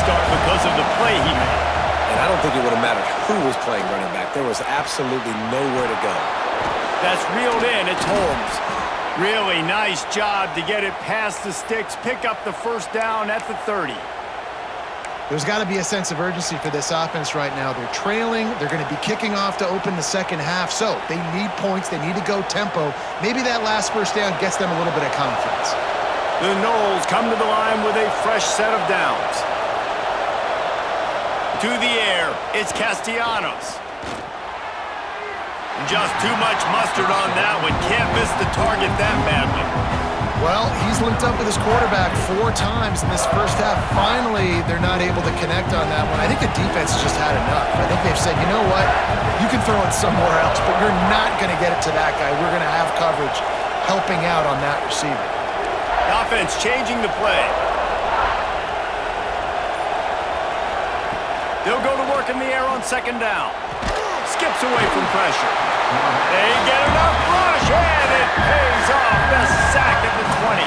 start because of the play he made. And I don't think it would have mattered who was playing running back. There was absolutely nowhere to go. That's reeled in. It's Holmes. Really nice job to get it past the sticks, pick up the first down at the 30. There's got to be a sense of urgency for this offense right now. They're trailing. They're going to be kicking off to open the second half. So they need points. They need to go tempo. Maybe that last first down gets them a little bit of confidence. The Noles come to the line with a fresh set of downs. To the air, it's Castellanos. Just too much mustard on that one. Can't miss the target that badly. Well, he's linked up with his quarterback 4 times in this first half. Finally, they're not able to connect on that one. I think the defense has just had enough. I think they've said, you know what? You can throw it somewhere else, but you're not going to get it to that guy. We're going to have coverage helping out on that receiver. The offense changing the play. They'll go to work in the air on second down. Skips away from pressure. They get enough rush, and it pays off. The sack at the 20.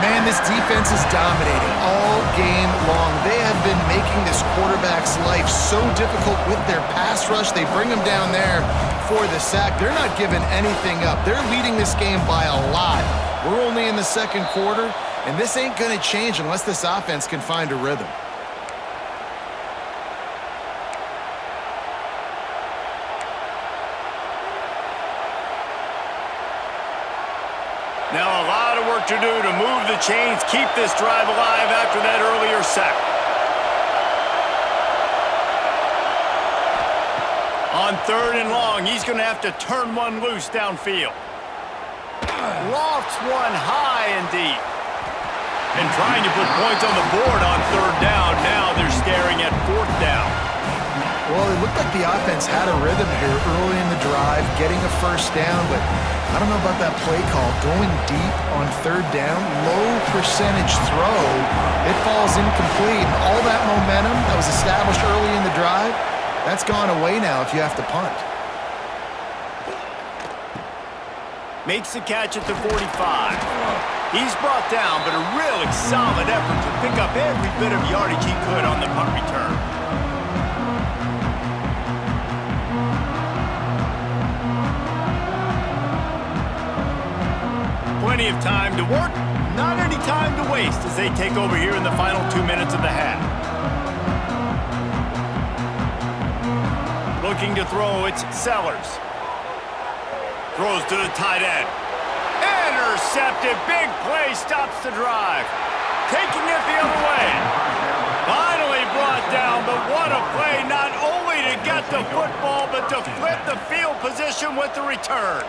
Man, this defense is dominating all game long. They have been making this quarterback's life so difficult with their pass rush. They bring him down there for the sack. They're not giving anything up. They're leading this game by a lot. We're only in the second quarter, and this ain't going to change unless this offense can find a rhythm. Now a lot of work to do to move the chains, keep this drive alive after that earlier sack. On third and long, he's going to have to turn one loose downfield. Lofts one high and deep. And trying to put points on the board on third down. Now they're staring at fourth down. Well, it looked like the offense had a rhythm here early in the drive, getting a first down, but I don't know about that play call. Going deep on third down, low percentage throw, it falls incomplete. And all that momentum that was established early in the drive, that's gone away now if you have to punt. Makes the catch at the 45. He's brought down, but a really solid effort to pick up every bit of yardage he could on the punt return. Plenty of time to work, not any time to waste as they take over here in the final 2 minutes of the half. Looking to throw, it's Sellers. Throws to the tight end. Intercepted, big play, stops the drive. Taking it the other way. Finally brought down, but what a play, not only to get the football, but to flip the field position with the return.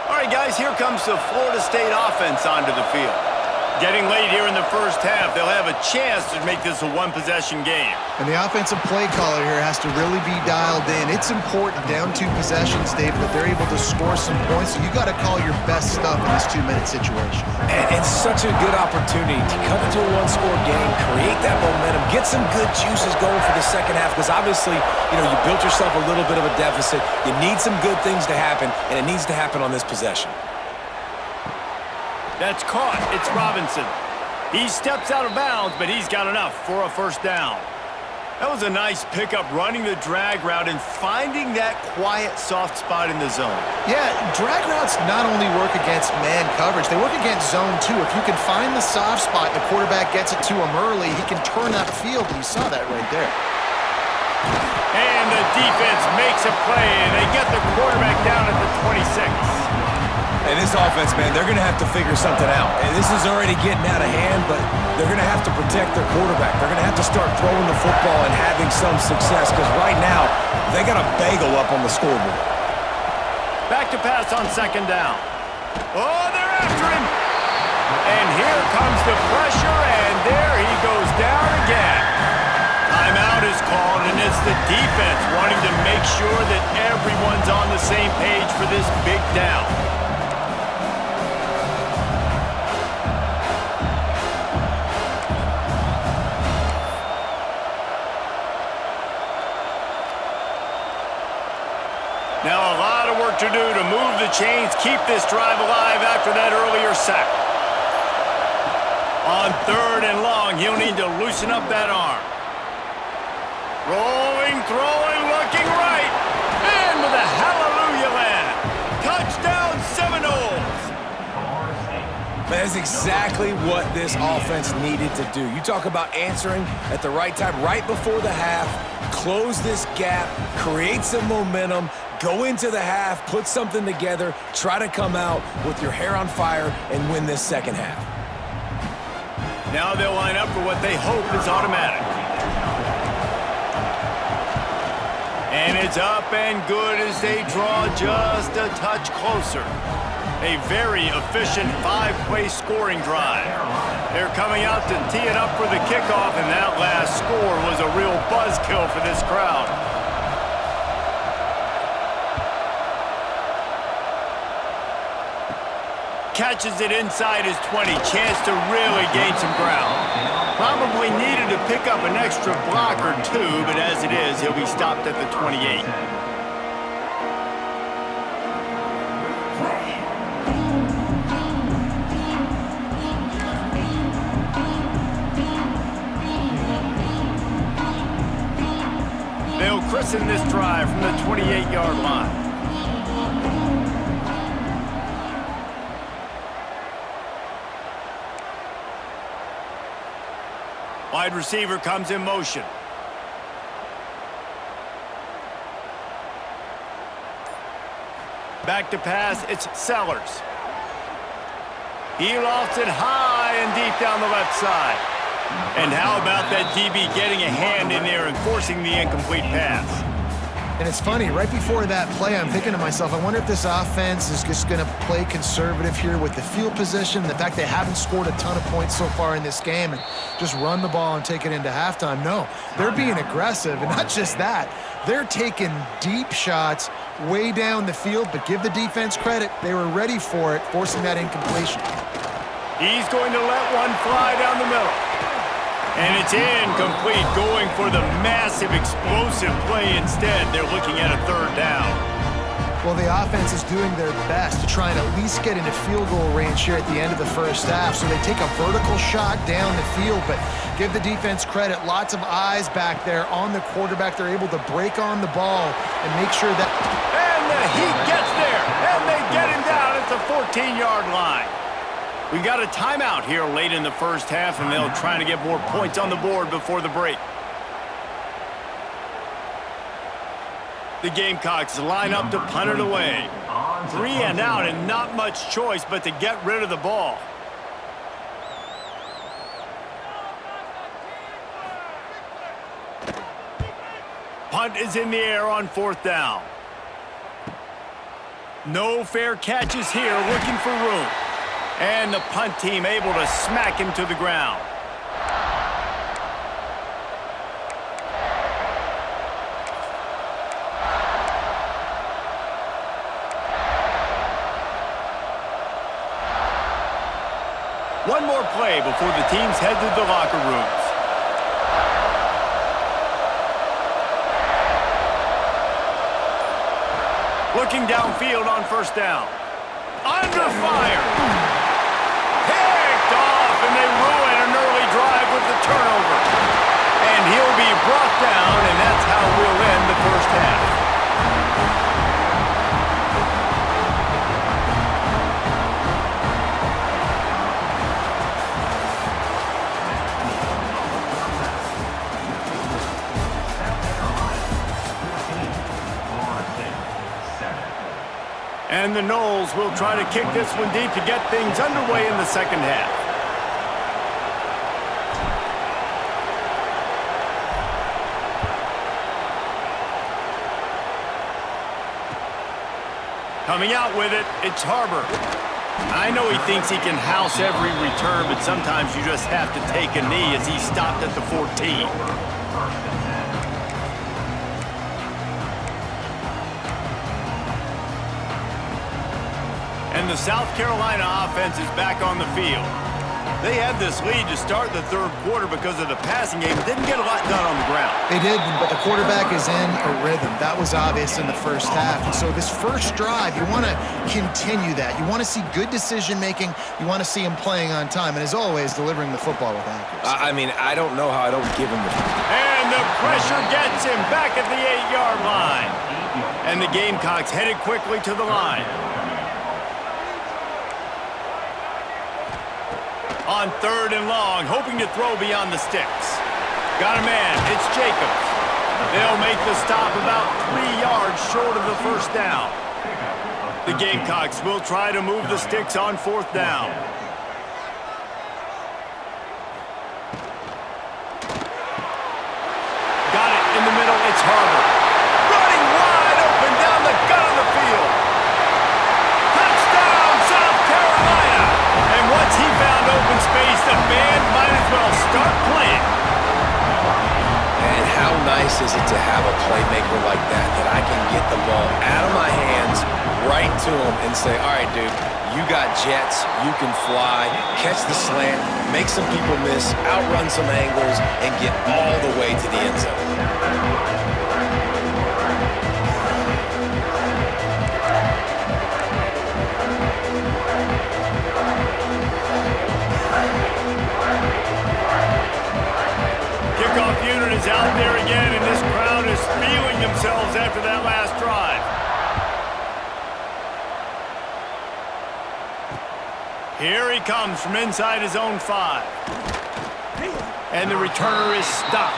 All right, guys, here comes the Florida State offense onto the field. Getting late here in the first half, they'll have a chance to make this a one-possession game. And the offensive play caller here has to really be dialed in. It's important down 2 possessions, David, that they're able to score some points. So you got to call your best stuff in this 2-minute situation. And such a good opportunity to come into a one-score game, create that momentum, get some good juices going for the second half. Because obviously, you built yourself a little bit of a deficit. You need some good things to happen, and it needs to happen on this possession. That's caught. It's Robinson. He steps out of bounds, but he's got enough for a first down. That was a nice pickup, running the drag route and finding that quiet, soft spot in the zone. Yeah, drag routes not only work against man coverage, they work against zone too. If you can find the soft spot, the quarterback gets it to him early, he can turn that field, and you saw that right there. And the defense makes a play, and they get the quarterback down at the 26. And this offense, man, they're going to have to figure something out. And this is already getting out of hand, but they're going to have to protect their quarterback. They're going to have to start throwing the football and having some success, because right now, they got a bagel up on the scoreboard. Back to pass on second down. Oh, they're after him. And here comes the pressure, and there he goes down again. Timeout is called, and it's the defense wanting to make sure that everyone's on the same page for this big down. Now a lot of work to do to move move the chains, keep this drive alive after that earlier sack. On 3rd and long, he'll need to loosen up that arm. Rolling, throwing, looking right. And with a hallelujah land. Touchdown, Seminoles. That's exactly what this offense needed to do. You talk about answering at the right time, right before the half, close this gap, create some momentum, go into the half, put something together, try to come out with your hair on fire and win this second half. Now they'll line up for what they hope is automatic. And it's up and good as they draw just a touch closer. A very efficient 5-play scoring drive. They're coming out to tee it up for the kickoff, and that last score was a real buzzkill for this crowd. Catches it inside his 20. Chance to really gain some ground. Probably needed to pick up an extra block or two, but as it is, he'll be stopped at the 28. They'll christen this drive from the 28-yard line. Wide receiver comes in motion. Back to pass, it's Sellers. He lofts it high and deep down the left side. And how about that DB getting a hand in there and forcing the incomplete pass? And it's funny, right before that play, I'm thinking to myself, I wonder if this offense is just going to play conservative here with the field position, the fact they haven't scored a ton of points so far in this game, and just run the ball and take it into halftime. No, they're being aggressive, and not just that. They're taking deep shots way down the field, but give the defense credit. They were ready for it, forcing that incompletion. He's going to let one fly down the middle. And it's incomplete, going for the massive explosive play instead. They're looking at a 3rd down. Well, the offense is doing their best to try and at least get into field goal range here at the end of the first half. So they take a vertical shot down the field, but give the defense credit. Lots of eyes back there on the quarterback. They're able to break on the ball and make sure that... And the Heat gets there, and they get him down at the 14-yard line. We've got a timeout here late in the first half, and they'll try to get more points on the board before the break. The Gamecocks line up to punt it away. 3 and out and not much choice but to get rid of the ball. Punt is in the air on 4th down. No fair catches here, looking for room. And the punt team able to smack him to the ground. One more play before the teams head to the locker rooms. Looking downfield on 1st down. Under fire. Picked off, and they ruin an early drive with the turnover. And he'll be brought down, and that's how we'll end the first half. And the Noles will try to kick this one deep to get things underway in the second half. Coming out with it, it's Harbor. I know he thinks he can house every return, but sometimes you just have to take a knee as he stopped at the 14. And the South Carolina offense is back on the field. They had this lead to start the third quarter because of the passing game. Didn't get a lot done on the ground. They did, but the quarterback is in a rhythm. That was obvious in the first half. And so this first drive, you want to continue that. You want to see good decision-making. You want to see him playing on time. And as always, delivering the football with accuracy. I mean, I don't know how I don't give him the... And the pressure gets him back at the 8-yard line. And the Gamecocks headed quickly to the line. On third and long, hoping to throw beyond the sticks. Got a man, it's Jacobs. They'll make the stop about 3 yards short of the first down. The Gamecocks will try to move the sticks on fourth down. Got it in the middle, it's Harbor. Running wide open down the gut of the field. Touchdown, South Carolina! And once he found open space, the band might as well start playing. And how nice is it to have a playmaker like that I can get the ball out of my hands, right to him, and say, all right, dude, you got jets, you can fly, catch the slant, make some people miss, outrun some angles, and get all the way to the end zone. Kickoff unit is out there again, and this crowd is feeling themselves after that last drive. Here he comes from inside his own 5. And the returner is stopped.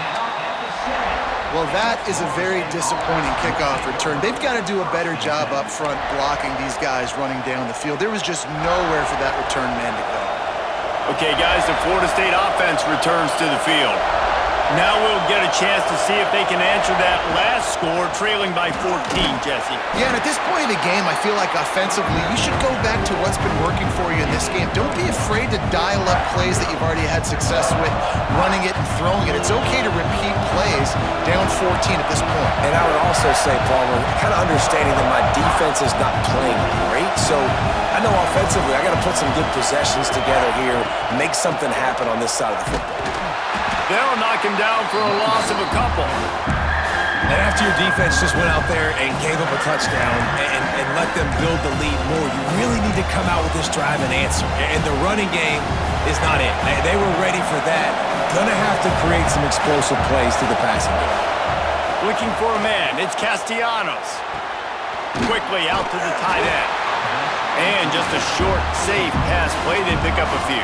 Well, that is a very disappointing kickoff return. They've got to do a better job up front blocking these guys running down the field. There was just nowhere for that return man to go. Okay, guys, the Florida State offense returns to the field. Now we'll get a chance to see if they can answer that last score, trailing by 14, Jesse. Yeah, and at this point in the game, I feel like offensively, you should go back to what's been working for you in this game. Don't be afraid to dial up plays that you've already had success with, running it and throwing it. It's okay to repeat plays down 14 at this point. And I would also say, Palmer, kind of understanding that my defense is not playing great, so I know offensively I got to put some good possessions together here, make something happen on this side of the football. They'll knock him down for a loss of a couple. And after your defense just went out there and gave up a touchdown and let them build the lead more, you really need to come out with this drive and answer. And the running game is not it. They were ready for that. Gonna have to create some explosive plays through the passing game. Looking for a man, it's Castellanos. Quickly out to the tight end. And just a short, safe pass play, they pick up a few.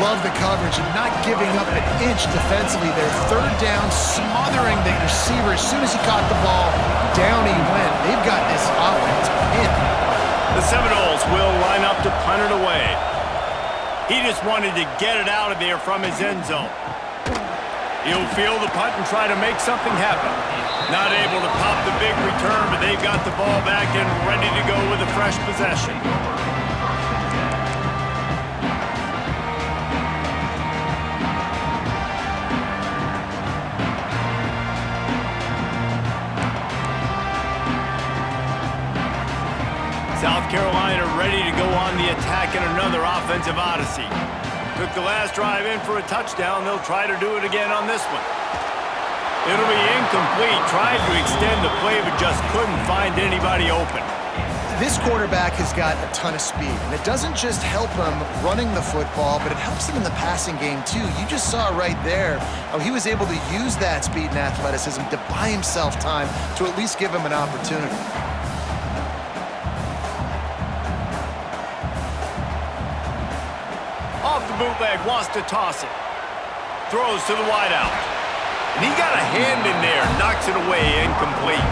Love the coverage and not giving up an inch defensively there. Third down, smothering the receiver. As soon as he caught the ball, down he went. They've got this offense pinned. The Seminoles will line up to punt it away. He just wanted to get it out of there from his end zone. He'll field the punt and try to make something happen. Not able to pop the big return, but they've got the ball back and ready to go with a fresh possession. South Carolina ready to go on the attack in another offensive odyssey. Took the last drive in for a touchdown. They'll try to do it again on this one. It'll be incomplete. Tried to extend the play, but just couldn't find anybody open. This quarterback has got a ton of speed, and it doesn't just help him running the football, but it helps him in the passing game too. You just saw right there how he was able to use that speed and athleticism to buy himself time to at least give him an opportunity. Off the bootleg, wants to toss it. Throws to the wideout. And he got a hand in there, knocks it away, incomplete.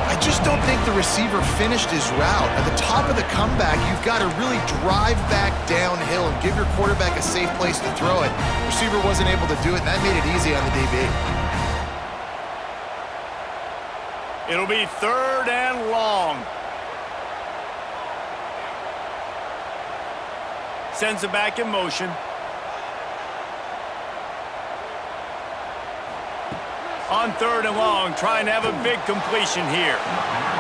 I just don't think the receiver finished his route. At the top of the comeback, you've got to really drive back downhill and give your quarterback a safe place to throw it. The receiver wasn't able to do it, and that made it easy on the DB. It'll be third and long. Sends it back in motion. On third and long, trying to have a big completion here.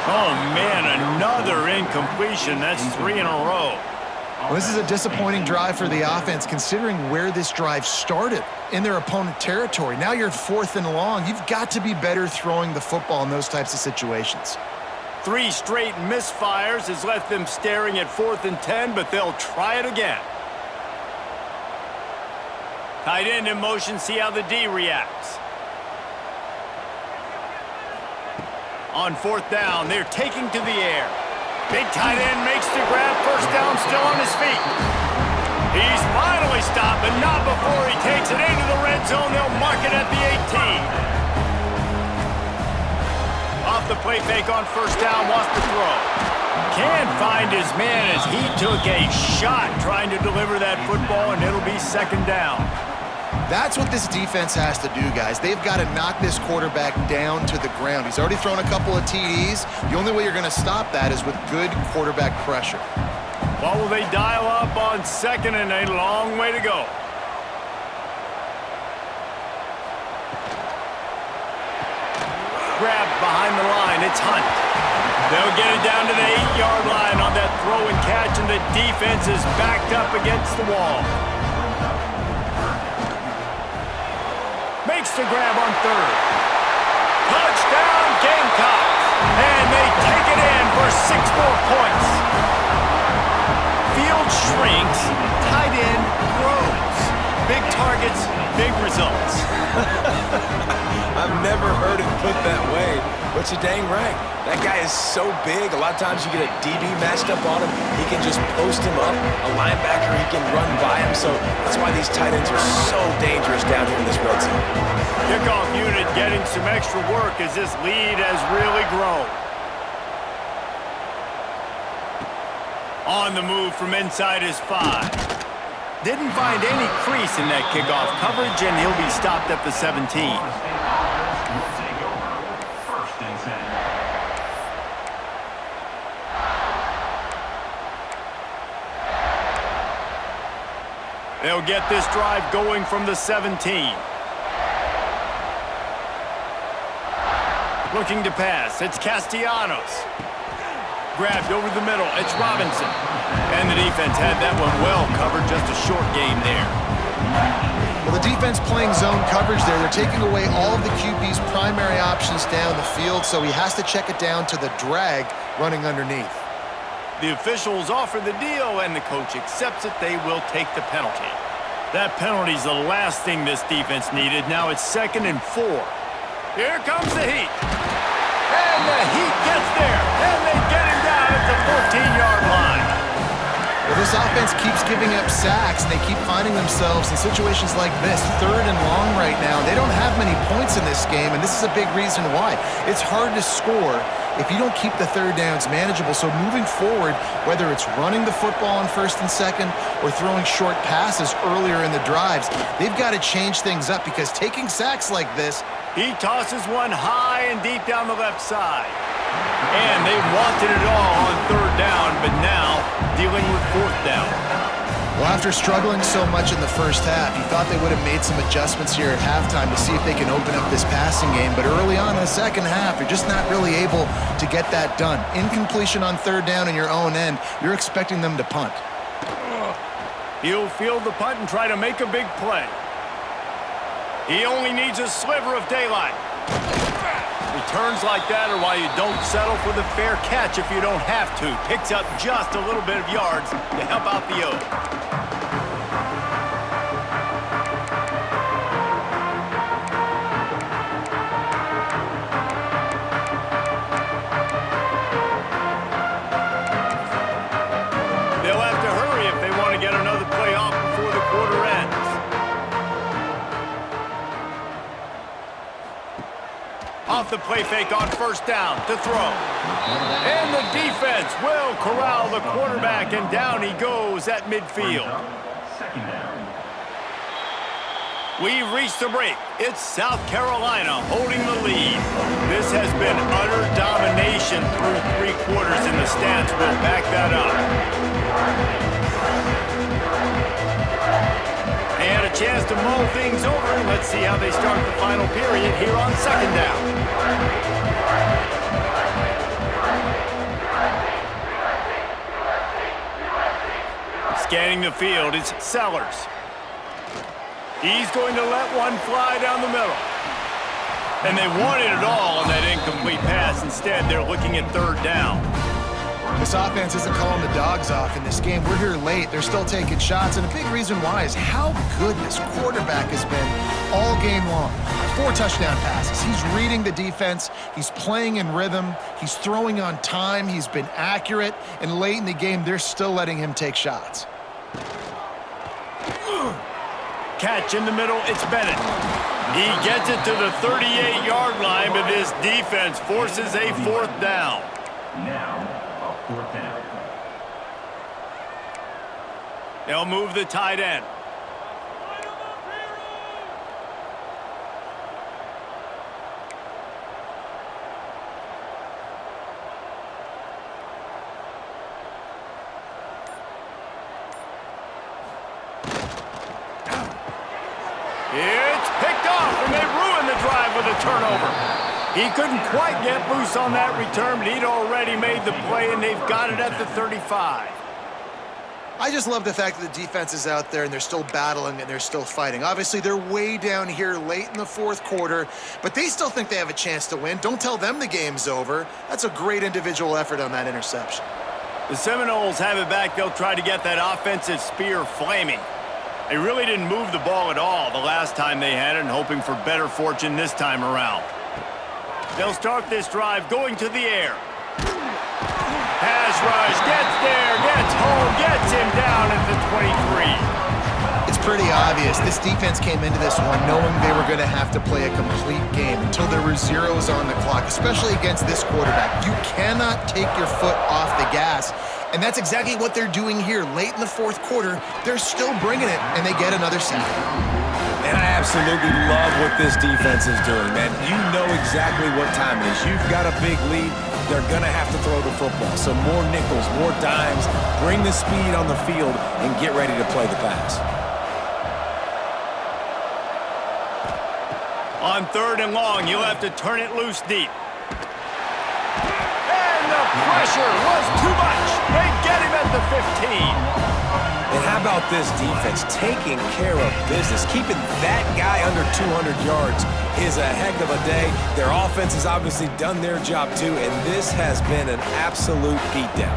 Oh, man, another incompletion. That's 3 in a row. Well, this is a disappointing drive for the offense, considering where this drive started, in their opponent territory. Now you're 4th and long. You've got to be better throwing the football in those types of situations. 3 straight misfires has left them staring at 4th and 10, but they'll try it again. Tight end in motion, see how the D reacts. On 4th down, they're taking to the air. Big tight end makes the grab, 1st down, still on his feet. He's finally stopped, but not before he takes it into the red zone. They'll mark it at the 18. Off the play fake on 1st down, wants to throw. Can't find his man as he took a shot trying to deliver that football, and it'll be 2nd down. That's what this defense has to do, guys. They've got to knock this quarterback down to the ground. He's already thrown a couple of TDs. The only way you're going to stop that is with good quarterback pressure. What will they dial up on 2nd and a long way to go? Grab behind the line. It's Hunt. They'll get it down to the 8-yard line on that throw and catch, and the defense is backed up against the wall. Makes the grab on 3rd. Touchdown, Gamecocks! And they take it in for 6 more points. Field shrinks, tight end grows. Big targets, big results. I've never heard it put that way, but you're dang right. That guy is so big, a lot of times you get a DB matched up on him. He can just post him up. A linebacker, he can run by him. So that's why these tight ends are so dangerous down here in this red zone. Kickoff unit getting some extra work as this lead has really grown. On the move from inside his 5. Didn't find any crease in that kickoff coverage, and he'll be stopped at the 17. They'll get this drive going from the 17. Looking to pass. It's Castellanos. Grabbed over the middle. It's Robinson. And the defense had that one well covered. Just a short game there. Well, the defense playing zone coverage there. They're taking away all of the QB's primary options down the field, so he has to check it down to the drag running underneath. The officials offer the deal, and the coach accepts it. They will take the penalty. That penalty's the last thing this defense needed. Now it's 2nd and 4. Here comes the Heat. And the Heat gets there. And they get him down at the 14-yard line. Well, this offense keeps giving up sacks, and they keep finding themselves in situations like this, 3rd and long right now. They don't have many points in this game, and this is a big reason why. It's hard to score if you don't keep the 3rd downs manageable. So moving forward, whether it's running the football on 1st and 2nd or throwing short passes earlier in the drives, they've got to change things up, because taking sacks like this. He tosses one high and deep down the left side. And they wanted it all on 3rd down, but now dealing with 4th down. Well, after struggling so much in the first half, you thought they would have made some adjustments here at halftime to see if they can open up this passing game. But early on in the second half, you're just not really able to get that done. Incompletion on 3rd down in your own end, you're expecting them to punt. He'll field the punt and try to make a big play. He only needs a sliver of daylight. Returns like that are why you don't settle for the fair catch if you don't have to. Picks up just a little bit of yards to help out the O. They'll have to hurry if they want to get another play off before the quarter ends. Off the play fake on 1st down to throw. And the defense will corral the quarterback, and down he goes at midfield. We've reached the break. It's South Carolina holding the lead. This has been utter domination through 3 quarters, and the stats will back that up. And a chance to mull things over. Let's see how they start the final period here on 2nd down. Scanning the field, it's Sellers. He's going to let one fly down the middle. And they wanted it all on that incomplete pass. Instead, they're looking at third down. This offense isn't calling the dogs off in this game. We're here late. They're still taking shots, and a big reason why is how good this quarterback has been all game long. 4 touchdown passes. He's reading the defense. He's playing in rhythm. He's throwing on time. He's been accurate. And late in the game, they're still letting him take shots. Catch in the middle, it's Bennett. He gets it to the 38-yard line, but this defense forces a 4th down. Now, a 4th down. They'll move the tight end. It's picked off, and they ruin the drive with a turnover. He couldn't quite get loose on that return, but he'd already made the play, and they've got it at the 35. I just love the fact that the defense is out there and they're still battling and they're still fighting. Obviously, they're way down here late in the 4th quarter, but they still think they have a chance to win. Don't tell them the game's over. That's a great individual effort on that interception. The Seminoles have it back. They'll try to get that offensive spear flaming. They really didn't move the ball at all the last time they had it, and hoping for better fortune this time around. They'll start this drive going to the air. Pass rush, gets there, gets home, gets him down at the 23. It's pretty obvious. This defense came into this one knowing they were going to have to play a complete game until there were zeros on the clock, especially against this quarterback. You cannot take your foot off the gas. And that's exactly what they're doing here. Late in the 4th quarter, they're still bringing it, and they get another sack. And I absolutely love what this defense is doing, man. You know exactly what time it is. You've got a big lead. They're going to have to throw the football. So more nickels, more dimes, bring the speed on the field, and get ready to play the pass. On 3rd and long, you'll have to turn it loose deep. And the pressure was too much. They get him at the 15. And how about this defense taking care of business? Keeping that guy under 200 yards is a heck of a day. Their offense has obviously done their job too, and this has been an absolute beatdown.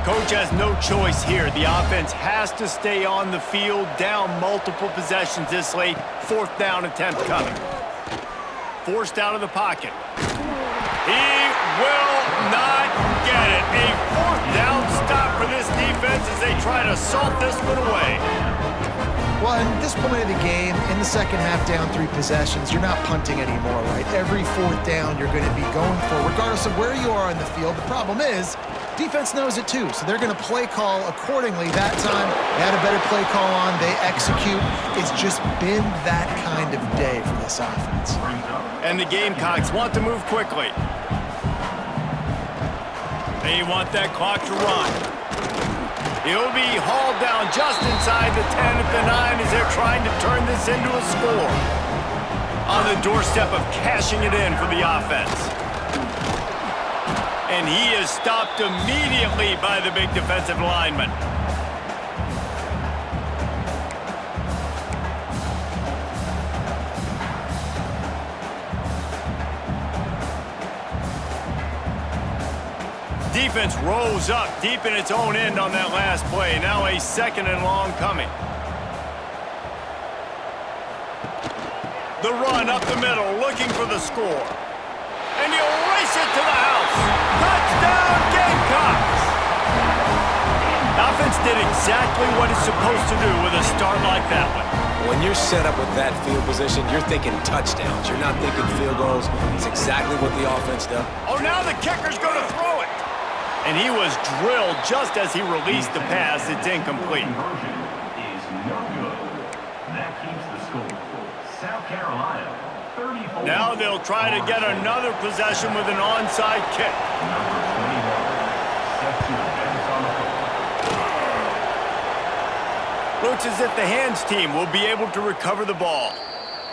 Coach has no choice here. The offense has to stay on the field, down multiple possessions this late. 4th down attempt coming. Forced out of the pocket. He will not get it. A 4th down stop for this defense as they try to salt this one away. Well, at this point of the game, in the second half, down 3 possessions, you're not punting anymore, right? Every 4th down you're going to be going for, regardless of where you are on the field. The problem is, defense knows it too, so they're going to play call accordingly. That time, they had a better play call on. They execute. It's just been that kind of day for this offense. And the Gamecocks want to move quickly. They want that clock to run. He'll be hauled down just inside the 10 at the 9 as they're trying to turn this into a score. On the doorstep of cashing it in for the offense. And he is stopped immediately by the big defensive lineman. Defense rolls up deep in its own end on that last play. Now a 2nd and long coming. The run up the middle, looking for the score. And he'll race it to the house. Touchdown, Gamecocks! The offense did exactly what it's supposed to do with a start like that one. When you're set up with that field position, you're thinking touchdowns. You're not thinking field goals. It's exactly what the offense does. Oh, now the kicker's going to throw it. And he was drilled just as he released the pass. It's incomplete. Conversion is no good. That keeps the score. South Carolina, 34. Now they'll try to get another possession with an onside kick. Number 21, set to advance on the football. Looks as if the hands team will be able to recover the ball.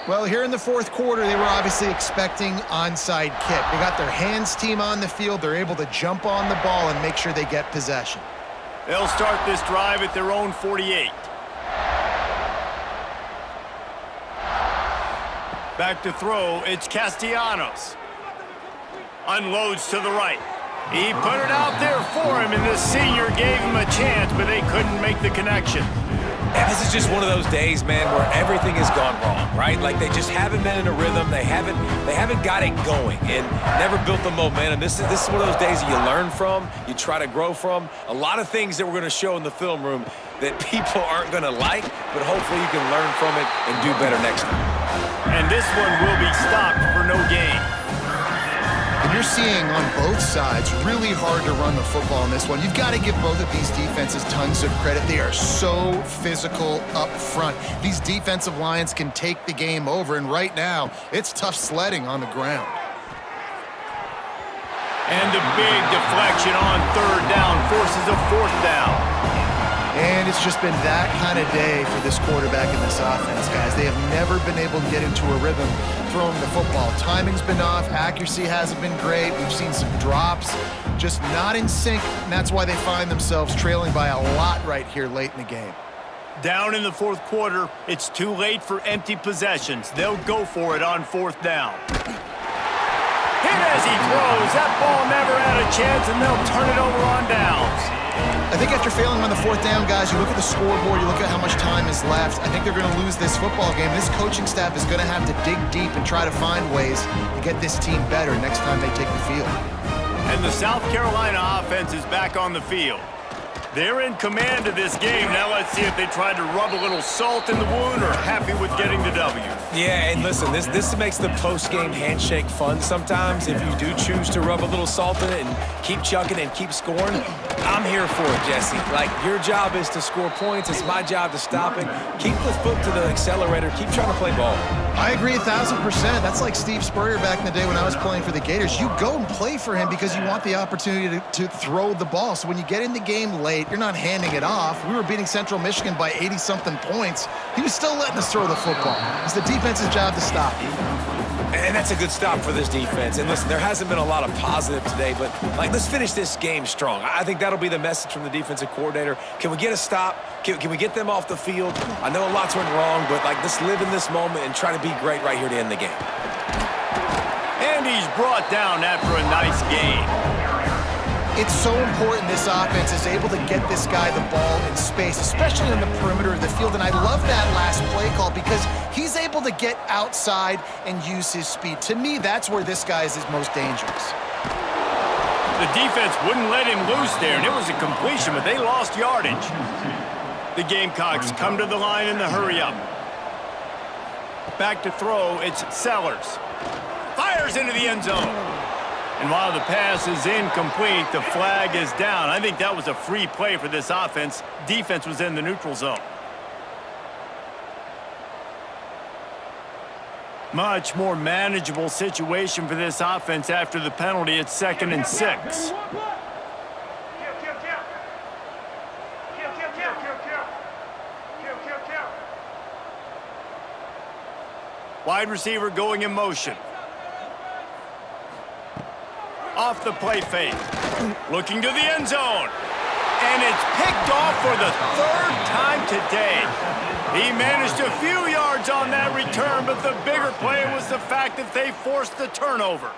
Well, here in the 4th quarter, they were obviously expecting onside kick. They got their hands team on the field. They're able to jump on the ball and make sure they get possession. They'll start this drive at their own 48. Back to throw, it's Castellanos. Unloads to the right. He put it out there for him, and the senior gave him a chance, but they couldn't make the connection. And this is just one of those days, man, where everything has gone wrong, right? Like they just haven't been in a rhythm. They haven't got it going and never built the momentum. This is one of those days that you learn from, you try to grow from. A lot of things that we're going to show in the film room that people aren't going to like, but hopefully you can learn from it and do better next time. And this one will be stopped for no gain. And you're seeing on both sides really hard to run the football in this one. You've got to give both of these defenses tons of credit. They are so physical up front. These defensive lines can take the game over, and right now, it's tough sledding on the ground. And the big deflection on third down forces a fourth down. And it's just been that kind of day for this quarterback in this offense, guys. They have never been able to get into a rhythm throwing the football. Timing's been off. Accuracy hasn't been great. We've seen some drops, just not in sync, and that's why they find themselves trailing by a lot right here late in the game. Down in the fourth quarter, it's too late for empty possessions. They'll go for it on fourth down. Hit as he throws. That ball never had a chance, and they'll turn it over on downs. I think after failing on the fourth down, guys, you look at the scoreboard, you look at how much time is left. I think they're going to lose this football game. This coaching staff is going to have to dig deep and try to find ways to get this team better next time they take the field. And the South Carolina offense is back on the field. They're in command of this game. Now let's see if they tried to rub a little salt in the wound or happy with getting the W. Yeah, and listen, this makes the post-game handshake fun sometimes. If you do choose to rub a little salt in it and keep chucking and keep scoring, I'm here for it, Jesse. Like, your job is to score points. It's my job to stop it. Keep the foot to the accelerator. Keep trying to play ball. I agree 1,000%. That's like Steve Spurrier back in the day when I was playing for the Gators. You go and play for him because you want the opportunity to throw the ball. So when you get in the game late, you're not handing it off. We were beating Central Michigan by 80-something points. He was still letting us throw the football. It's the defense's job to stop. And that's a good stop for this defense. And listen, there hasn't been a lot of positive today, but like, let's finish this game strong. I think that'll be the message from the defensive coordinator. Can we get a stop? Can we get them off the field? I know a lot's went wrong, but like, let's live in this moment and try to be great right here to end the game. And he's brought down after a nice gain. It's so important this offense is able to get this guy the ball in space, especially in the perimeter of the field. And I love that last play call because he's able to get outside and use his speed. To me, that's where this guy is his most dangerous. The defense wouldn't let him loose there, and it was a completion, but they lost yardage. The Gamecocks come to the line in the hurry-up. Back to throw, it's Sellers. Fires into the end zone. And while the pass is incomplete, the flag is down. I think that was a free play for this offense. Defense was in the neutral zone. Much more manageable situation for this offense after the penalty. It's 2nd and 6. Wide receiver going in motion. Off the play fake. Looking to the end zone. And it's picked off for the 3rd time today. He managed a few yards on that return, but the bigger play was the fact that they forced the turnover.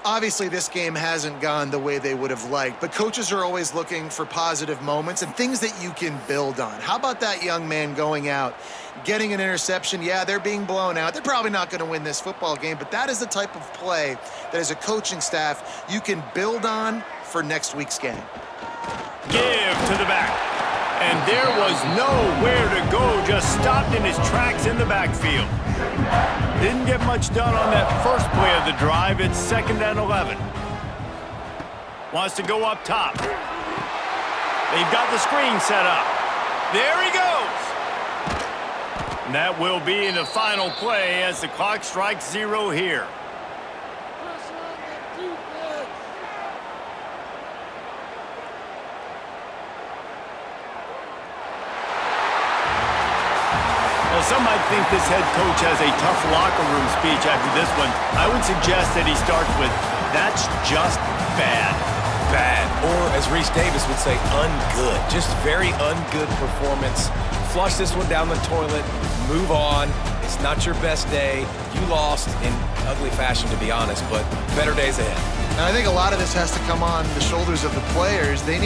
Obviously, this game hasn't gone the way they would have liked, but coaches are always looking for positive moments and things that you can build on. How about that young man going out, getting an interception? Yeah, they're being blown out. They're probably not going to win this football game, but that is the type of play that as a coaching staff you can build on for next week's game. Give to the back. And there was nowhere to go, just stopped in his tracks in the backfield. Didn't get much done on that first play of the drive. It's 2nd and 11. Wants to go up top. They've got the screen set up. There he goes. And that will be the final play as the clock strikes 0 here. Some might think this head coach has a tough locker room speech after this one. I would suggest that he starts with, "That's just bad." Bad. Or as as Reese Davis would say, ungood. Just very ungood performance. Flush this one down the toilet, move on. It's not your best day. You lost in ugly fashion, to be honest, but better days ahead. And I think a lot of this has to come on the shoulders of the players. They need